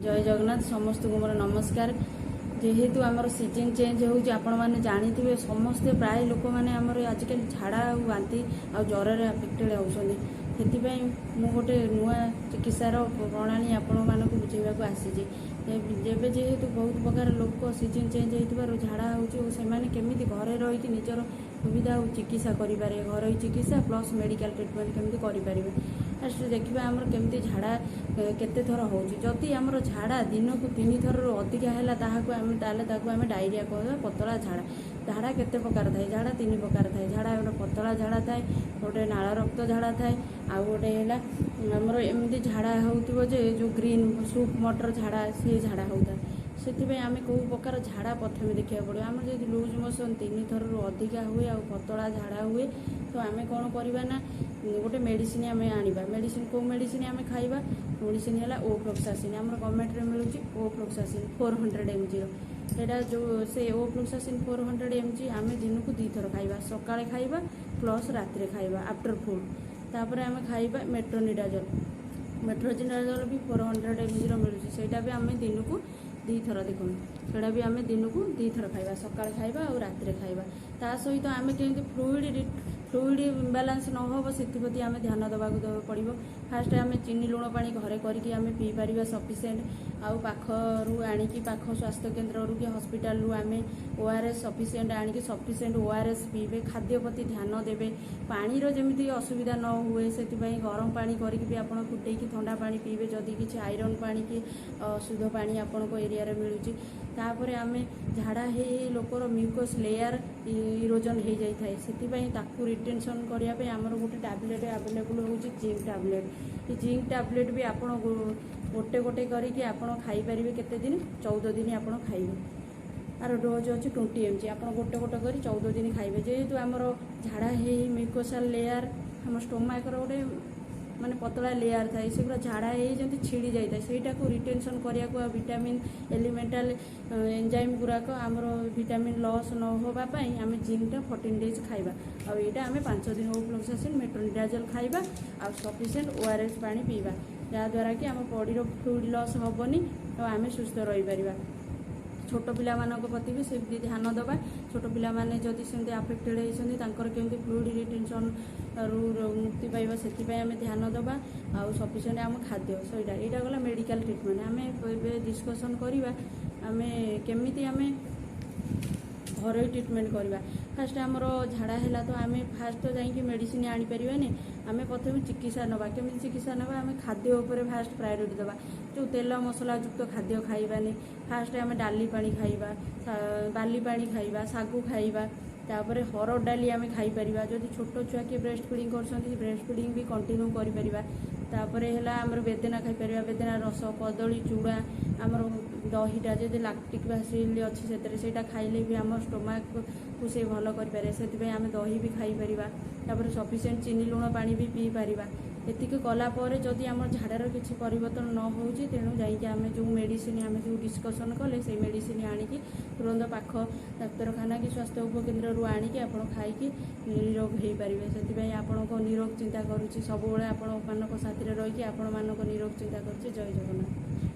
जय जगन्नाथ समस्त को मोर नमस्कार। जेहेतु आमर सीजन चेंज हो आपण मैंने जानी समस्ते प्राय लोक मैंने आजिकल झाड़ा और बांती आ ज्वर आफेक्टेड होती से गोटे नुआ चिकित्सार प्रणाली आपण मानक बुझेगा आसी जेबे जेहेतु बहुत प्रकार लोक सीजन चेंज हो झाड़ा होमी घरे रही निजर सुविधा और चिकित्सा करें घर चिकित्सा प्लस मेडिकल ट्रिटमेंट केमी करें। फास्ट देखा आमर केमती झाड़ा केते थर होती आमर झाड़ा दिन को 3 थर अधिका है आम डायरिया कह पतला झाड़ा झाड़ा केते प्रकार थाए झाड़ा 3 प्रकार थाए झाड़ा गोटे पतला झाड़ा थाए गोटे नाल रक्त झाड़ा थाए आउ गोटे है आमर एमती झाड़ा हो जो ग्रीन सूप मटर झाड़ा से झाड़ा होता से आम कौ प्रकार झाड़ा प्रथम देखा पड़ो आम जो लूज मोशन 3 थर अधिका हुए आ पतला झाड़ा हुए तो आम कौन करवा गोटे मेडिसिन आम आनिबा मेडिसिन को मेडिसिन आम खाइबा मेडिसिन है ओफ्लोक्सासिन आम गवर्नमेंट रे मिलूची ओफ्लोक्सासिन 400 mg सेटा जो से ओफ्लोक्सासिन 400 mg आम दिन को 2 थर खाइबा सकाळे खाइबा प्लस रात्रे खाइबा आफ्टर फूड तापर आम खाइबा मेट्रोनिडाजोल भी 400 mg मिलूची सेटा भी आम दिन को 2 थर देखो सेटा भी आम दिन को 2 थर खाइबा सकाळे खाइबा और रात्रे खाइबा ता सहित आम केमती फ्लूइड इम्बालांस न हो से आम ध्यान देवाक पड़ो। फास्ट आम चीनी लुण पानी घरे करके आम पी पार सफिसीयंट आउ पाखु आणिकी पाख स्वास्थ्य केन्द्र कि हस्पिटाल आम ORS सफिसीयंट आणिकी सफिसीयंट ORS पीबे खाद्य प्रति ध्यान देवे पानीर जमी असुविधा न हुए से गरम पानी करके आप फुटे ठंडा पानी पीबे जदि किसी आयरन पानी कि शुद्ध पानी आपण एरिया मिलूँ तापर आम झाड़ा हे लोकर म्यूकस लेयर इरोजन हो जाए से रिटेंशन करने आमर गोटे टैबलेट आवेलेबल हो जिंक टैबलेट जिंक टैबलेट भी आप गोटे गोटे करके खाईपर केते दिन 14 दिन आप खाइबे आर डोज अच्छी 20 mg आप गोटे गोटे कर 14 दिन खाइबे जेहेतु आमर झाड़ा हे म्यूकोसाल लेयर आम स्टोमाकर गोटे माने पतला लेयर थाए से पूरा झाड़ा हो छिड़ी जाए सेटा को रिटेंशन करने विटामिन एलिमेंटाल एंजाइम गुराक आमर विटामिन लॉस न होगापाई आम जिंकटा 14 डेज खाइबा आ यहाँ आम 5 दिन ओफ्लोक्सासिन मेट्रोनिडाजोल खाइबा आ सफिसीयंट ORS पानी पीवा जहाँद्वारा कि आम बॉडीर फ्लूइड लॉस हेनी और आम सुस्थ रही पारिबा। छोट पिला मानक प्रति भी से ध्यान देवा छोट पिला माने जदि सेमती आफेक्टेड होती केमती फ्लूइड रिटेंशन रु मुक्ति पाइबा से आम ध्यान देवा आ सफिसीयंट आम खाद्य सहीटा यहाँ गला मेडिकल ट्रिटमेंट आम डिस्कसन करवा आम केमी आम घर ट्रिटमेंट करवा। फास्ट आमर झाड़ा है तो आम फास्ट तो जाकि मेडिसिन आनीपारानी आम प्रथम चिकित्सा नवा केमी चिकित्सा नवा आम खाद्य उपर फास्ट प्रायोरिटी देवा जो तेल मसला युक्त खाद्य खाइबानी फास्ट आम डाली पानी खाइबा बाली पानी खाइबा सागु खाइबा तापर हरड़ डाली आम खाईपर जदि छोट छुआ किए ब्रेस्ट फीडिंग कर ब्रेस्ट फीडिंग भी कंटिन्यू करें है आमर बेदना खाईपर बेदना रस कदली चूड़ा आमर दहीटा जो लैक्टिक एसिड अच्छी से खाइले भी आम स्टोमाक को से भल करें से आम दही भी खाईपर सफिसीयंट चीनी लुण पानी भी पी पार एतिक कलापर जदि आम झाड़ार किसी परिवर्तन न हो तेणु जामें जो मेडिसिन आम जो डिस्कसन कले से मेडिसिन आणिकी तुरंत पाख डाक्तरखाना कि स्वास्थ्य उपकेन्द्र आणिकी आप खाई निरोग हो पारे से आपण निरोग चिंता करुँच सब आपण साथी रही आपण निरोग चिंता कर। जय जगन्नाथ।